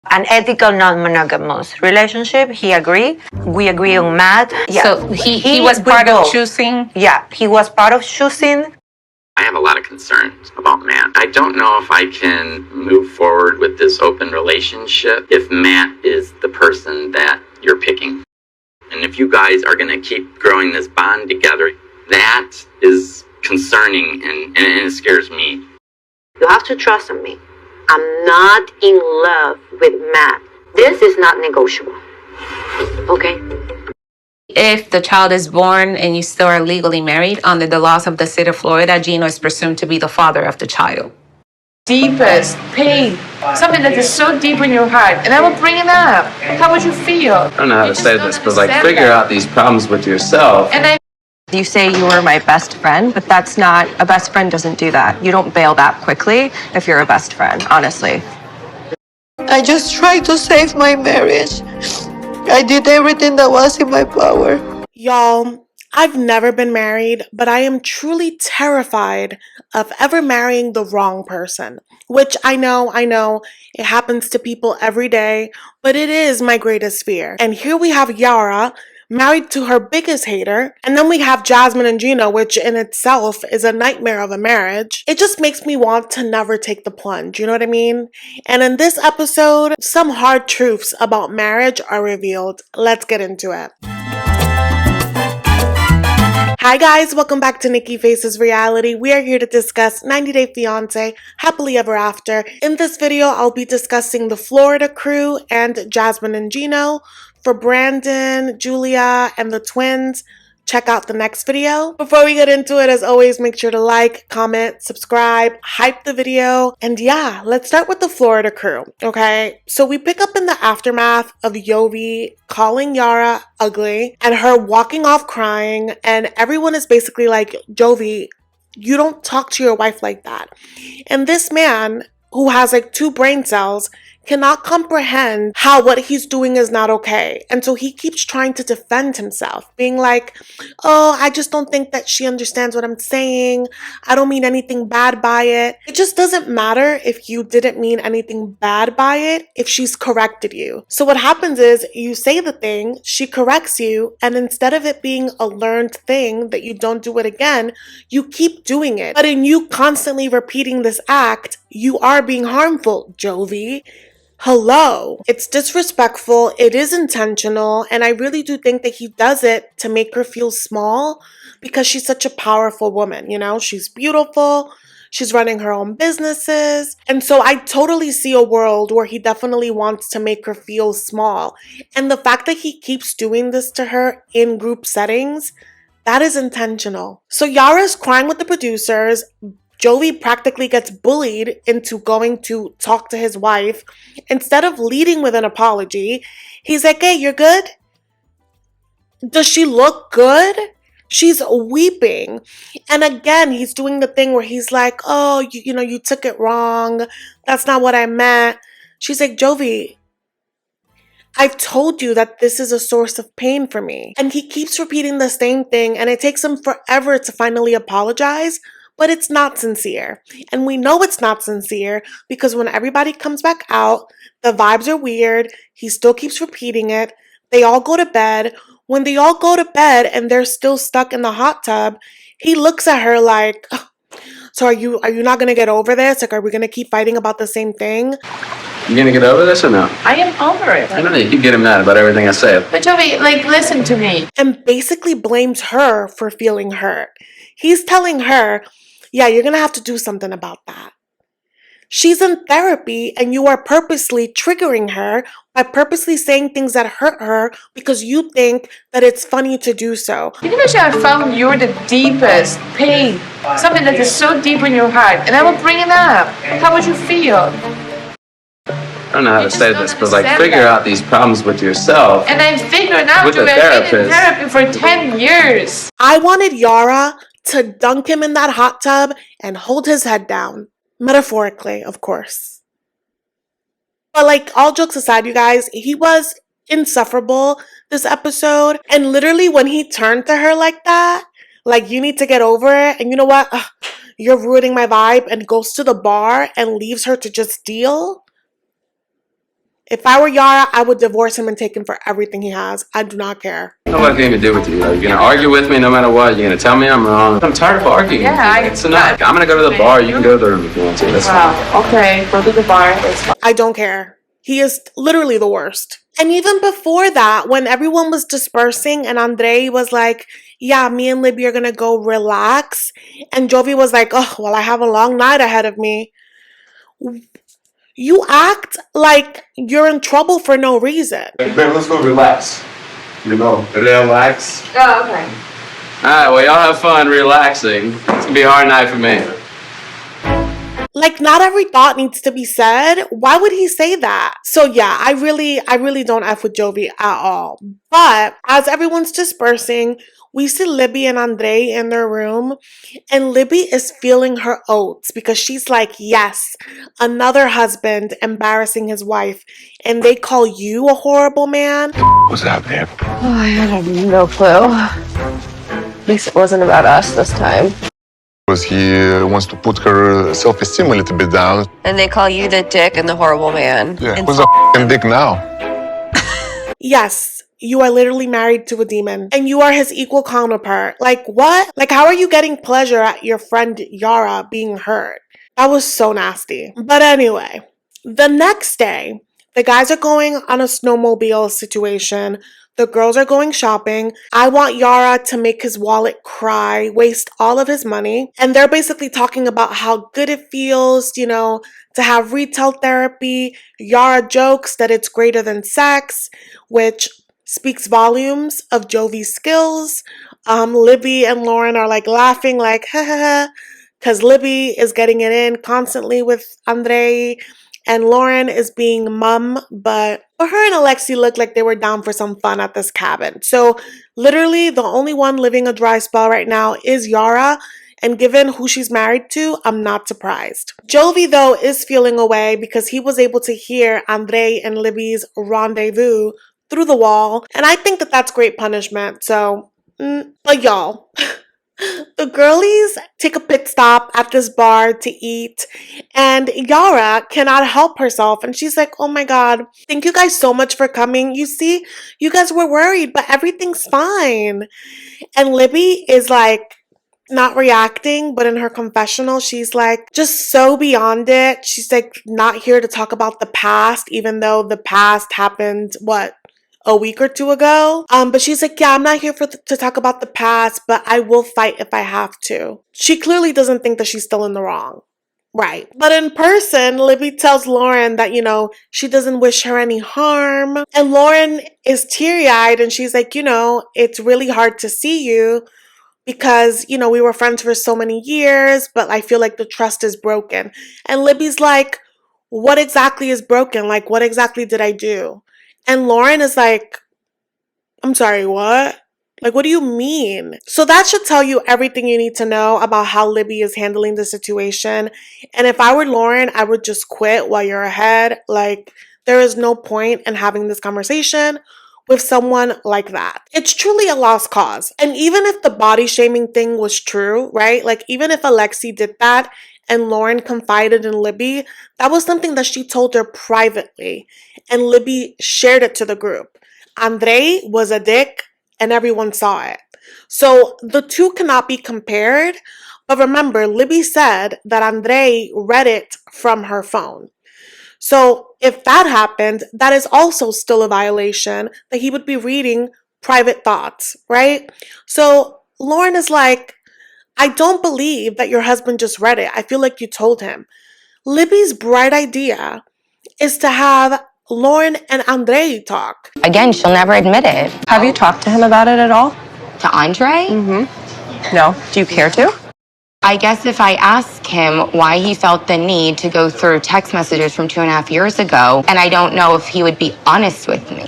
An ethical, non-monogamous relationship. He agreed. We agree on Matt. Yeah. So he was part of choosing? Yeah, he was part of choosing. I have a lot of concerns about Matt. I don't know if I can move forward with this open relationship if Matt is the person that you're picking. And if you guys are going to keep growing this bond together, that is concerning and it scares me. You have to trust in me. I'm not in love with Matt. This is not negotiable. Okay? If the child is born and you still are legally married, under the laws of the state of Florida, Gino is presumed to be the father of the child. Deepest pain, something that is so deep in your heart, and I will bring it up. How would you feel? I don't know how to say this, but like figure out these problems with yourself. And You say you were my best friend, but that's not, a best friend doesn't do that. You don't bail that quickly if you're a best friend, honestly. I just tried to save my marriage. I did everything that was in my power. Y'all, I've never been married, but I am truly terrified of ever marrying the wrong person. Which I know, it happens to people every day, but it is my greatest fear. And here we have Yara, married to her biggest hater, and then we have Jasmine and Gino, which in itself is a nightmare of a marriage. It just makes me want to never take the plunge, you know what I mean? And in this episode, some hard truths about marriage are revealed. Let's get into it. Hi guys, welcome back to Nikki Faces Reality. We are here to discuss 90 Day Fiancé, Happily Ever After. In this video, I'll be discussing the Florida crew and Jasmine and Gino. For Brandon, Julia, and the twins, check out the next video. Before we get into it, as always, make sure to like, comment, subscribe, hype the video. And yeah, let's start with the Florida crew, okay? So we pick up in the aftermath of Yovi calling Yara ugly and her walking off crying, and everyone is basically like, Jovi, you don't talk to your wife like that. And this man, who has like 2 brain cells, cannot comprehend how what he's doing is not okay. And so he keeps trying to defend himself, being like, oh, I just don't think that she understands what I'm saying. I don't mean anything bad by it. It just doesn't matter if you didn't mean anything bad by it if she's corrected you. So what happens is you say the thing, she corrects you, and instead of it being a learned thing that you don't do it again, you keep doing it. But in you constantly repeating this act, you are being harmful, Jovi. Hello. It's disrespectful, it is intentional, and I really do think that he does it to make her feel small because she's such a powerful woman, you know? She's beautiful, she's running her own businesses, and so I totally see a world where he definitely wants to make her feel small. And the fact that he keeps doing this to her in group settings, that is intentional. So Yara's crying with the producers. Jovi practically gets bullied into going to talk to his wife. Instead of leading with an apology, he's like, hey, you're good? Does she look good? She's weeping. And again, he's doing the thing where he's like, oh, you took it wrong. That's not what I meant. She's like, Jovi, I've told you that this is a source of pain for me. And he keeps repeating the same thing, and it takes him forever to finally apologize. But it's not sincere. And we know it's not sincere because when everybody comes back out, the vibes are weird. He still keeps repeating it. They all go to bed. When they all go to bed and they're still stuck in the hot tub, he looks at her like, oh, so are you not going to get over this? Like, are we going to keep fighting about the same thing? You gonna get over this or no? I am over it. I know you keep getting mad about everything I say. But Jovi, like, listen to me. And basically blames her for feeling hurt. He's telling her, yeah, you're going to have to do something about that. She's in therapy and you are purposely triggering her by purposely saying things that hurt her because you think that it's funny to do so. You know, I found you're the deepest pain, something that is so deep in your heart, and I will bring it up. How would you feel? I don't know how to say this, but like figure out these problems with yourself. And I figured out with a I've been in therapy for 10 years. I wanted Yara to dunk him in that hot tub and hold his head down. Metaphorically, of course. But like, all jokes aside, you guys, he was insufferable this episode. And literally when he turned to her like that, like, you need to get over it, and you know what? Ugh, you're ruining my vibe, and goes to the bar and leaves her to just deal. If I were Yara, I would divorce him and take him for everything he has. I do not care. Nothing to do with you. Like, you're gonna argue with me no matter what. You're gonna tell me I'm wrong. I'm tired of arguing. Yeah, It's enough. I'm gonna go to the bar. You can go to the room if you want to. That's fine. Wow. Okay, go to the bar. It's fine. I don't care. He is literally the worst. And even before that, when everyone was dispersing and Andre was like, yeah, me and Libby are gonna go relax. And Jovi was like, oh, well, I have a long night ahead of me. You act like you're in trouble for no reason. Hey, babe, let's go relax. You know, relax. Oh, okay. Alright, well, y'all have fun relaxing. It's gonna be a hard night for me. Like, not every thought needs to be said. Why would he say that? So yeah, I really don't F with Jovi at all. But as everyone's dispersing, we see Libby and Andre in their room, and Libby is feeling her oats because she's like, yes, another husband embarrassing his wife, and they call you a horrible man. What's happening? Oh, I have no clue. At least it wasn't about us this time. Because he wants to put her self-esteem a little bit down. And they call you the dick and the horrible man. Yeah, who's a f***ing dick now? Yes, you are literally married to a demon, and you are his equal counterpart. Like, what? Like, how are you getting pleasure at your friend Yara being hurt? That was so nasty. But anyway, the next day, the guys are going on a snowmobile situation. The girls are going shopping. I want Yara to make his wallet cry, waste all of his money. And they're basically talking about how good it feels, you know, to have retail therapy. Yara jokes that it's greater than sex, which speaks volumes of Jovi's skills. Libby and Lauren are like laughing like, ha ha ha, because Libby is getting it in constantly with Andre. And Lauren is being mum, but her and Alexi looked like they were down for some fun at this cabin. So literally the only one living a dry spell right now is Yara. And given who she's married to, I'm not surprised. Jovi, though, is feeling away because he was able to hear Andre and Libby's rendezvous through the wall. And I think that that's great punishment. So, but y'all... The girlies take a pit stop at this bar to eat, and Yara cannot help herself, and she's like, oh my god, thank you guys so much for coming. You see, you guys were worried, but everything's fine. And Libby is like not reacting, but in her confessional, she's like just so beyond it. She's like not here to talk about the past, even though the past happened, what, a week or two ago. But she's like, yeah, I'm not here to talk about the past, but I will fight if I have to. She clearly doesn't think that she's still in the wrong. Right. But in person, Libby tells Lauren that, you know, she doesn't wish her any harm. And Lauren is teary-eyed and she's like, you know, it's really hard to see you because, you know, we were friends for so many years, but I feel like the trust is broken. And Libby's like, what exactly is broken? Like, what exactly did I do? And Lauren is like, I'm sorry, what? Like, what do you mean? So that should tell you everything you need to know about how Libby is handling the situation. And if I were Lauren, I would just quit while you're ahead. Like, there is no point in having this conversation with someone like that. It's truly a lost cause. And even if the body shaming thing was true, right? Like, even if Alexi did that and Lauren confided in Libby, that was something that she told her privately. And Libby shared it to the group. Andre was a dick and everyone saw it. So the two cannot be compared. But remember, Libby said that Andre read it from her phone. So if that happened, that is also still a violation, that he would be reading private thoughts, right? So Lauren is like, I don't believe that your husband just read it. I feel like you told him. Libby's bright idea is to have Lauren and Andre talk. Again, she'll never admit it. Have you talked to him about it at all? To Andre? No. Do you care to? I guess if I ask him why he felt the need to go through text messages from 2.5 years ago, and I don't know if he would be honest with me.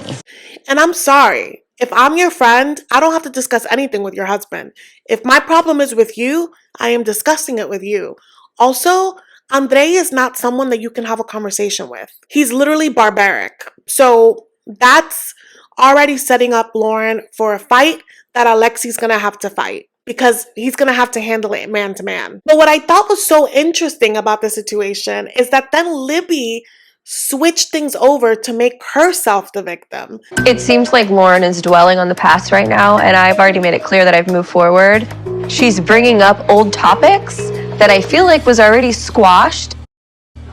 And I'm sorry. If I'm your friend, I don't have to discuss anything with your husband. If my problem is with you, I am discussing it with you. Also, Andre is not someone that you can have a conversation with. He's literally barbaric. So that's already setting up Lauren for a fight that Alexi's gonna have to fight, because he's gonna have to handle it man to man. But what I thought was so interesting about the situation is that then Libby switch things over to make herself the victim. It seems like Lauren is dwelling on the past right now, and I've already made it clear that I've moved forward. She's bringing up old topics that I feel like was already squashed,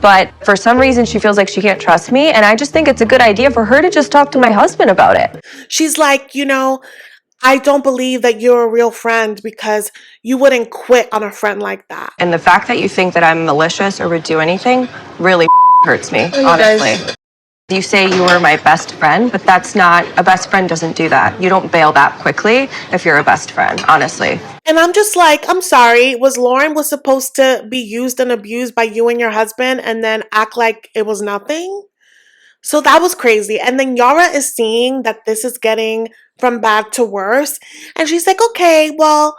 but for some reason she feels like she can't trust me, and I just think it's a good idea for her to just talk to my husband about it. She's like, I don't believe that you're a real friend because you wouldn't quit on a friend like that. And the fact that you think that I'm malicious or would do anything really hurts me, honestly. You say you were my best friend, but that's not, a best friend doesn't do that. You don't bail that quickly if you're a best friend, honestly. And I'm just like, I'm sorry, Lauren was supposed to be used and abused by you and your husband and then act like it was nothing? So that was crazy. And then Yara is seeing that this is getting from bad to worse. And she's like, okay, well,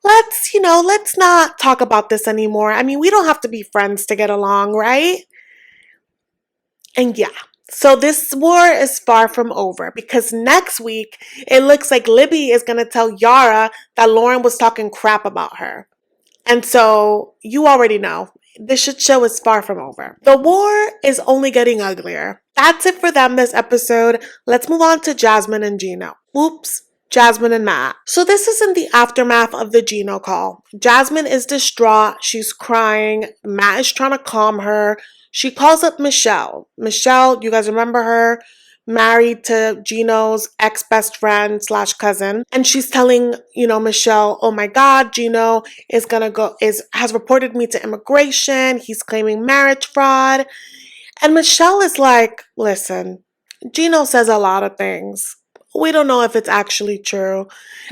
let's not talk about this anymore. I mean, we don't have to be friends to get along, right? And yeah. So this war is far from over because next week, it looks like Libby is going to tell Yara that Lauren was talking crap about her. And so you already know. This shit show is far from over. The war is only getting uglier. That's it for them this episode. Let's move on to Jasmine and Gino. Oops. Jasmine and Matt. So this is in the aftermath of the Gino call. Jasmine is distraught. She's crying. Matt is trying to calm her. She calls up Michelle. Michelle, you guys remember her? Married to Gino's ex-best friend / cousin. And she's telling, Michelle, oh my God, Gino has reported me to immigration. He's claiming marriage fraud. And Michelle is like, listen, Gino says a lot of things. We don't know if it's actually true.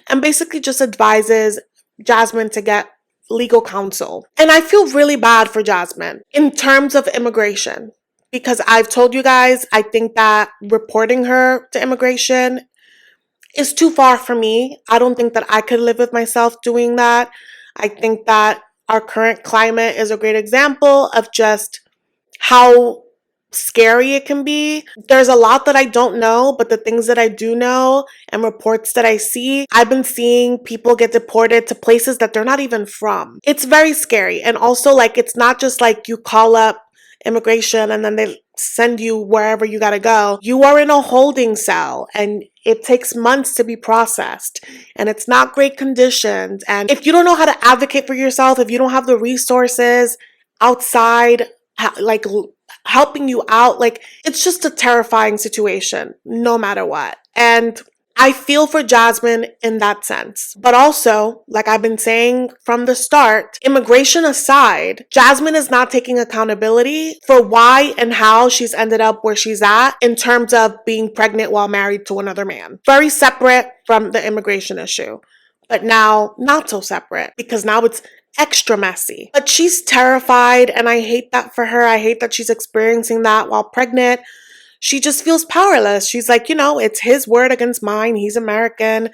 And basically just advises Jasmine to get legal counsel. And I feel really bad for Jasmine in terms of immigration. Because I've told you guys, I think that reporting her to immigration is too far for me. I don't think that I could live with myself doing that. I think that our current climate is a great example of just how scary it can be. There's a lot that I don't know, but the things that I do know and reports that I see, I've been seeing people get deported to places that they're not even from. It's very scary. And also, it's not just like you call up immigration and then they send you wherever you gotta go. You are in a holding cell and it takes months to be processed and it's not great conditions. And if you don't know how to advocate for yourself, if you don't have the resources outside helping you out, it's just a terrifying situation no matter what. And I feel for Jasmine in that sense. But also, like I've been saying from the start, immigration aside, Jasmine is not taking accountability for why and how she's ended up where she's at in terms of being pregnant while married to another man. Very separate from the immigration issue. But now, not so separate, because now it's extra messy. But she's terrified, and I hate that for her. I hate that she's experiencing that while pregnant. She just feels powerless. She's like, it's his word against mine. He's American.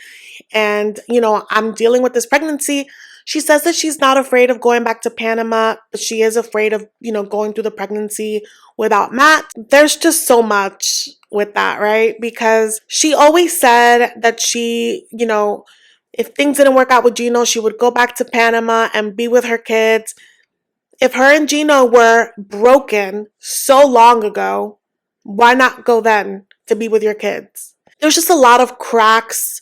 And, I'm dealing with this pregnancy. She says that she's not afraid of going back to Panama, but she is afraid of, going through the pregnancy without Matt. There's just so much with that, right? Because she always said that she, if things didn't work out with Gino, she would go back to Panama and be with her kids. If her and Gino were broken so long ago, why not go then to be with your kids? There's just a lot of cracks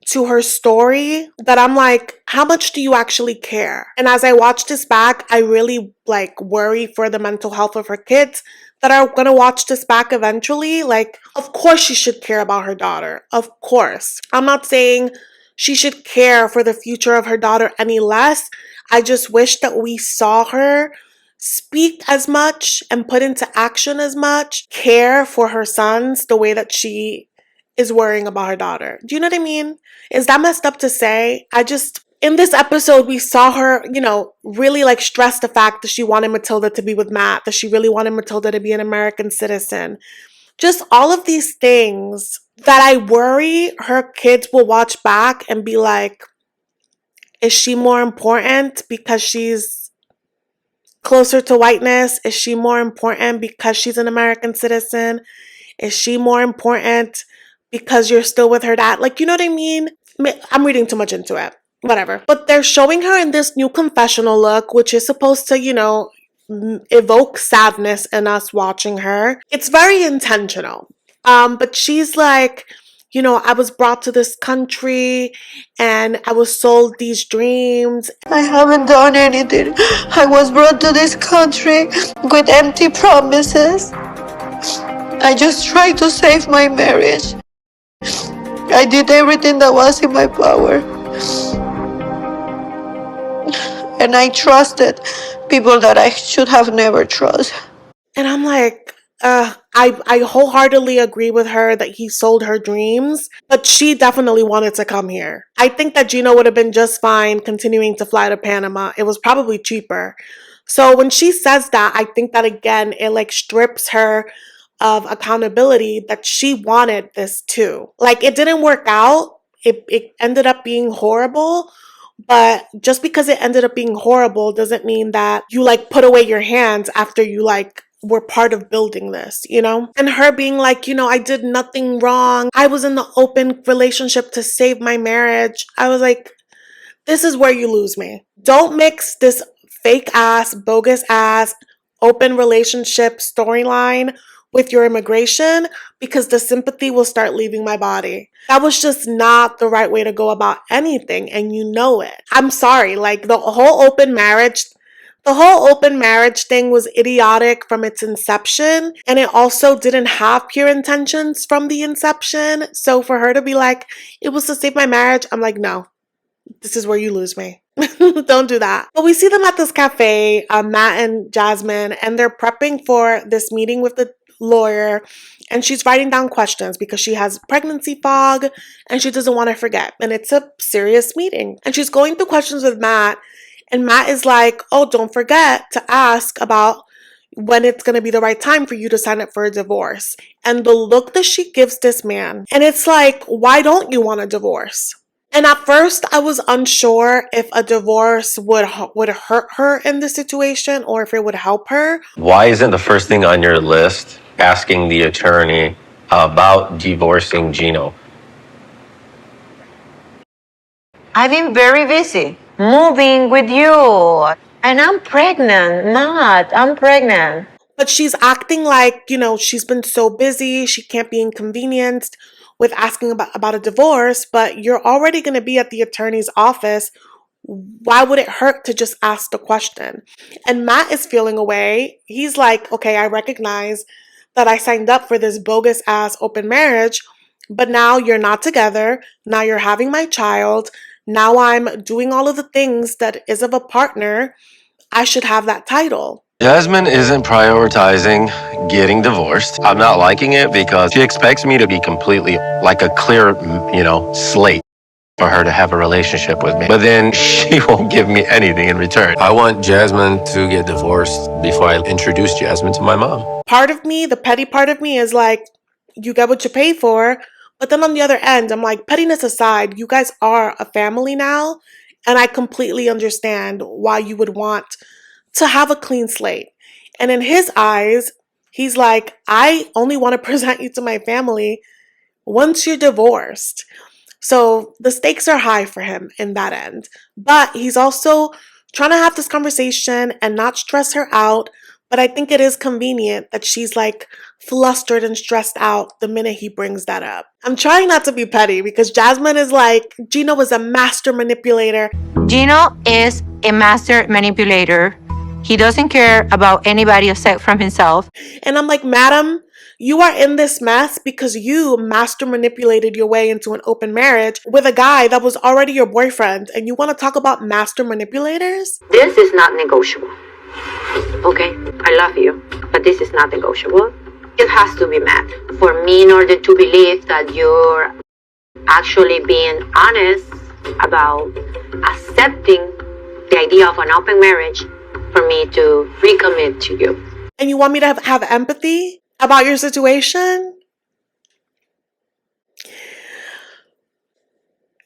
to her story that I'm like, how much do you actually care? And as I watch this back, I really worry for the mental health of her kids that are going to watch this back eventually. Of course she should care about her daughter. Of course. I'm not saying she should care for the future of her daughter any less. I just wish that we saw her speak as much and put into action as much care for her sons the way that she is worrying about her daughter. Do you know what I mean? Is that messed up to say? In this episode, we saw her, really stress the fact that she wanted Matilda to be with Matt, that she really wanted Matilda to be an American citizen. Just all of these things that I worry her kids will watch back and be like, is she more important because she's closer to whiteness? Is she more important because she's an American citizen? Is she more important because you're still with her dad? You know what I mean? I'm reading too much into it. Whatever. But they're showing her in this new confessional look, which is supposed to, evoke sadness in us watching her. It's very intentional. But she's like, you know, I was brought to this country and I was sold these dreams. I haven't done anything. I was brought to this country with empty promises. I just tried to save my marriage. I did everything that was in my power. And I trusted people that I should have never trusted. And I'm like, I wholeheartedly agree with her that he sold her dreams, but she definitely wanted to come here. I think that Gino would have been just fine continuing to fly to Panama. It was probably cheaper. So when she says that, I think that again, it like strips her of accountability that she wanted this too. Like it didn't work out. It ended up being horrible. But just because it ended up being horrible doesn't mean that you like put away your hands after you like were part of building this, you know? And her being like, you know, I did nothing wrong. I was in the open relationship to save my marriage. I was like, this is where you lose me. Don't mix this fake ass, bogus ass, open relationship storyline with your immigration because the sympathy will start leaving my body. That was just not the right way to go about anything, and you know it. I'm sorry, like the whole open marriage thing was idiotic from its inception, and it also didn't have pure intentions from the inception. So for her to be like, it was to save my marriage, I'm like, no, this is where you lose me. Don't do that. But we see them at this cafe, Matt and Jasmine, and they're prepping for this meeting with the lawyer, and she's writing down questions because she has pregnancy fog and she doesn't want to forget, and it's a serious meeting. And she's going through questions with Matt, and Matt is like, oh, don't forget to ask about when it's going to be the right time for you to sign up for a divorce. And the look that she gives this man, and it's like, why don't you want a divorce? And at first, I was unsure if a divorce would hurt her in this situation or if it would help her. Why isn't the first thing on your list asking the attorney about divorcing Gino? I've been very busy moving with you. And I'm pregnant, Matt. I'm pregnant. But she's acting like, you know, she's been so busy, she can't be inconvenienced with asking about a divorce, but you're already going to be at the attorney's office. Why would it hurt to just ask the question? And Matt is feeling away. He's like, okay, I recognize that I signed up for this bogus ass open marriage, but now you're not together. Now you're having my child. Now I'm doing all of the things that is of a partner. I should have that title. Jasmine isn't prioritizing getting divorced. I'm not liking it because she expects me to be completely like a clear, slate for her to have a relationship with me. But then she won't give me anything in return. I want Jasmine to get divorced before I introduce Jasmine to my mom. Part of me, the petty part of me is like, you get what you pay for. But then on the other end, I'm like, pettiness aside, you guys are a family now. And I completely understand why you would want to have a clean slate. And in his eyes, he's like, I only want to present you to my family once you're divorced. So the stakes are high for him in that end. But he's also trying to have this conversation and not stress her out. But I think it is convenient that she's like flustered and stressed out the minute he brings that up. I'm trying not to be petty because Jasmine is like, Gino is a master manipulator. Gino is a master manipulator. He doesn't care about anybody except from himself. And I'm like, madam, you are in this mess because you master manipulated your way into an open marriage with a guy that was already your boyfriend. And you want to talk about master manipulators? This is not negotiable. Okay, I love you, but this is not negotiable. It has to be met. For me, in order to believe that you're actually being honest about accepting the idea of an open marriage, for me to recommit to you. And you want me to have empathy about your situation?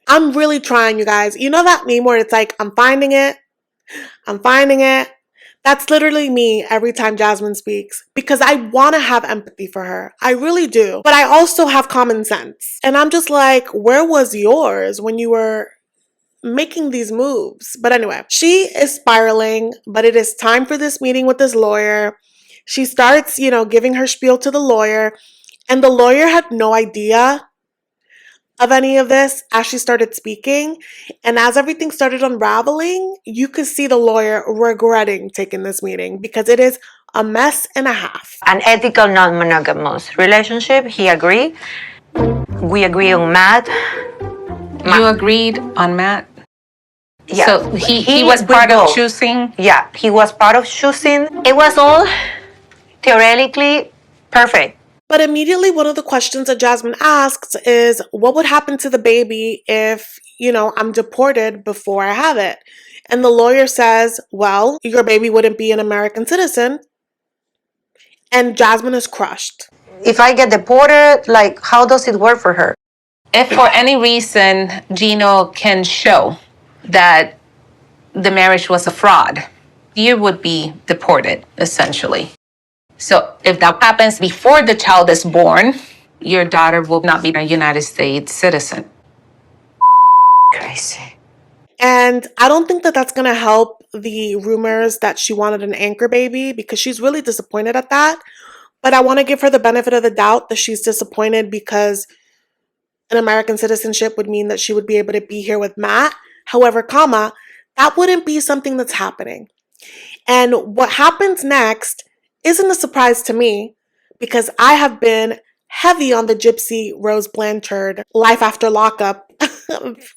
I'm really trying, you guys. You know that meme where it's like, I'm finding it. I'm finding it. That's literally me every time Jasmine speaks because I want to have empathy for her. I really do. But I also have common sense. And I'm just like, where was yours when you were making these moves. But anyway, she is spiraling, but it is time for this meeting with this lawyer. She starts, giving her spiel to the lawyer, and the lawyer had no idea of any of this as she started speaking. And as everything started unraveling, you could see the lawyer regretting taking this meeting because it is a mess and a half. An ethical, non-monogamous relationship. He agreed. We agree on Matt. You agreed on Matt? Yeah. So he was part of choosing? Yeah, he was part of choosing. It was all theoretically perfect. But immediately one of the questions that Jasmine asks is, what would happen to the baby if, I'm deported before I have it? And the lawyer says, well, your baby wouldn't be an American citizen. And Jasmine is crushed. If I get deported, how does it work for her? If for any reason Gino can show that the marriage was a fraud, you would be deported, essentially. So if that happens before the child is born, your daughter will not be a United States citizen. Crazy. And I don't think that that's going to help the rumors that she wanted an anchor baby, because she's really disappointed at that. But I want to give her the benefit of the doubt that she's disappointed because an American citizenship would mean that she would be able to be here with Matt. However, that wouldn't be something that's happening. And what happens next isn't a surprise to me because I have been heavy on the Gypsy Rose Blanchard Life After Lockup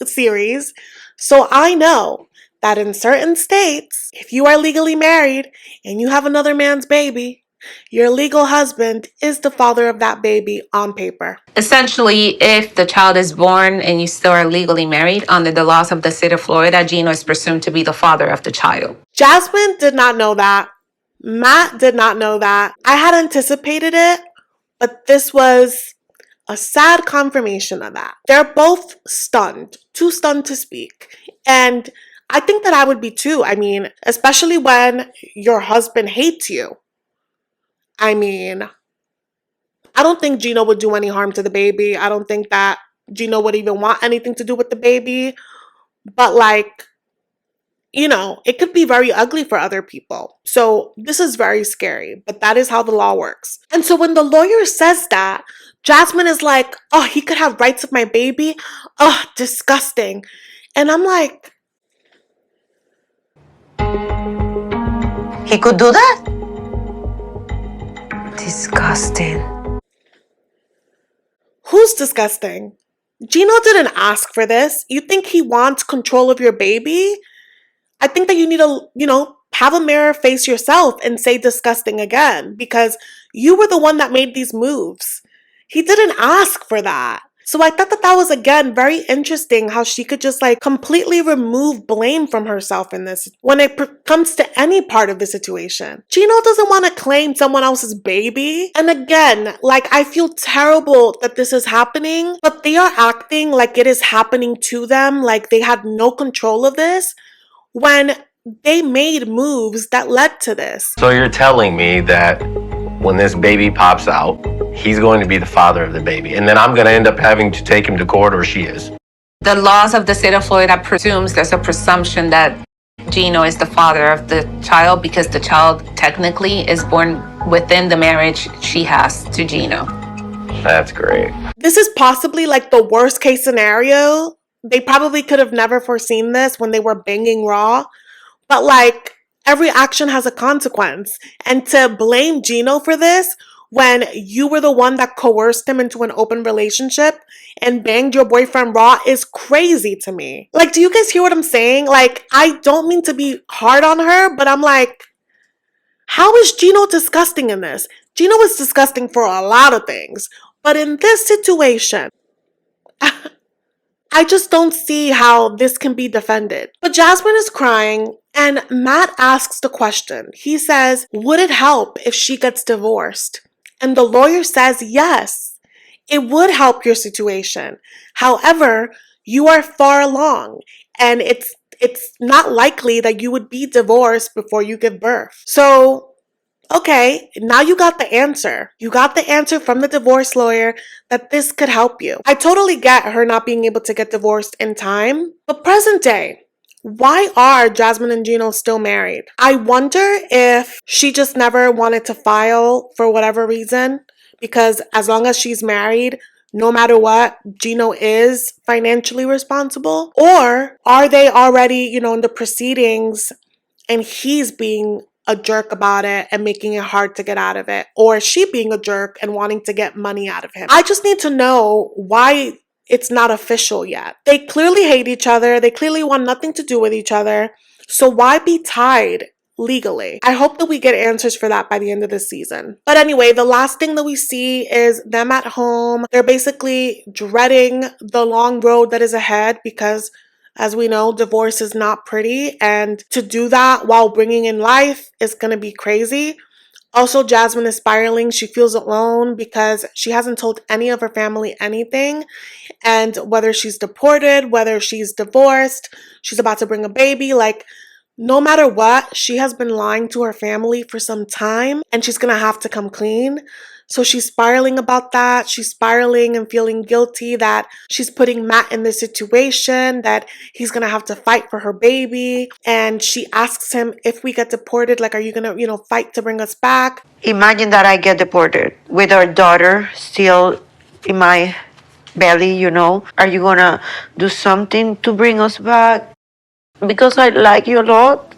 series. So I know that in certain states, if you are legally married and you have another man's baby, your legal husband is the father of that baby on paper. Essentially, if the child is born and you still are legally married, under the laws of the state of Florida, Gino is presumed to be the father of the child. Jasmine did not know that. Matt did not know that. I had anticipated it, but this was a sad confirmation of that. They're both stunned, too stunned to speak. And I think that I would be too. I mean, especially when your husband hates you. I mean, I don't think Gino would do any harm to the baby. I don't think that Gino would even want anything to do with the baby. But it could be very ugly for other people. So this is very scary, but that is how the law works. And so when the lawyer says that, Jasmine is like, oh, he could have rights of my baby? Oh, disgusting. And I'm like, he could do that? Disgusting. Who's disgusting? Gino didn't ask for this. You think he wants control of your baby? I think that you need to, have a mirror face yourself and say disgusting again because you were the one that made these moves. He didn't ask for that. So I thought that was, again, very interesting how she could just completely remove blame from herself in this when it comes to any part of the situation. Gino doesn't want to claim someone else's baby. And again, I feel terrible that this is happening, but they are acting like it is happening to them, like they had no control of this when they made moves that led to this. So you're telling me that when this baby pops out, he's going to be the father of the baby, and then I'm going to end up having to take him to court, or she is? The laws of the state of Florida presumes there's a presumption that Gino is the father of the child because the child technically is born within the marriage she has to Gino. That's great. This is possibly the worst case scenario. They probably could have never foreseen this when they were banging raw, but every action has a consequence. And to blame Gino for this when you were the one that coerced him into an open relationship and banged your boyfriend raw is crazy to me. Do you guys hear what I'm saying? I don't mean to be hard on her, but I'm how is Gino disgusting in this? Gino is disgusting for a lot of things, but in this situation, I just don't see how this can be defended. But Jasmine is crying and Matt asks the question. He says, would it help if she gets divorced? And the lawyer says, yes, it would help your situation. However, you are far along and it's not likely that you would be divorced before you give birth. So Okay, now you got the answer. You got the answer from the divorce lawyer that this could help you. I totally get her not being able to get divorced in time, but present day, why are Jasmine and Gino still married? I wonder if she just never wanted to file for whatever reason, because as long as she's married, no matter what, Gino is financially responsible. Or are they already, in the proceedings and he's being a jerk about it and making it hard to get out of it? Or is she being a jerk and wanting to get money out of him? I just need to know why it's not official yet. They clearly hate each other. They clearly want nothing to do with each other. So why be tied legally? I hope that we get answers for that by the end of the season. But anyway, the last thing that we see is them at home. They're basically dreading the long road that is ahead because, as we know, divorce is not pretty. And to do that while bringing in life is going to be crazy. Also, Jasmine is spiraling. She feels alone because she hasn't told any of her family anything. And whether she's deported, whether she's divorced, she's about to bring a baby, like, no matter what, she has been lying to her family for some time and she's gonna have to come clean. So she's spiraling about that. She's spiraling and feeling guilty that she's putting Matt in this situation, that he's gonna have to fight for her baby. And she asks him, if we get deported, like, are you gonna, fight to bring us back? Imagine that I get deported with our daughter still in my belly. Are you gonna do something to bring us back? Because I like you a lot.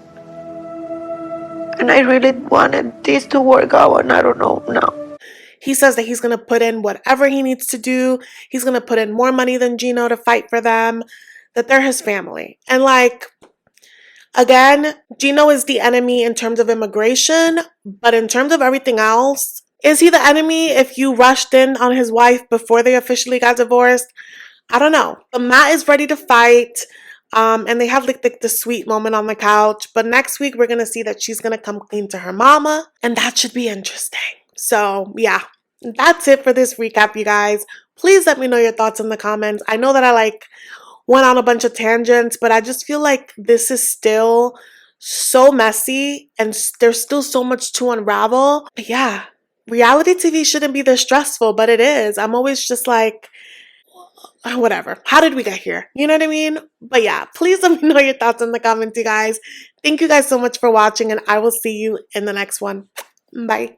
And I really wanted this to work out, and I don't know now. He says that he's going to put in whatever he needs to do. He's going to put in more money than Gino to fight for them, that they're his family. And again, Gino is the enemy in terms of immigration, but in terms of everything else, is he the enemy if you rushed in on his wife before they officially got divorced? I don't know. But Matt is ready to fight. And they have the sweet moment on the couch. But next week, we're going to see that she's going to come clean to her mama. And that should be interesting. So, yeah. That's it for this recap, you guys. Please let me know your thoughts in the comments. I know that I went on a bunch of tangents, but I just feel like this is still so messy and there's still so much to unravel. But yeah, reality TV shouldn't be this stressful, but it is. I'm always just like, whatever. How did we get here? You know what I mean? But yeah, please let me know your thoughts in the comments, you guys. Thank you guys so much for watching, and I will see you in the next one. Bye.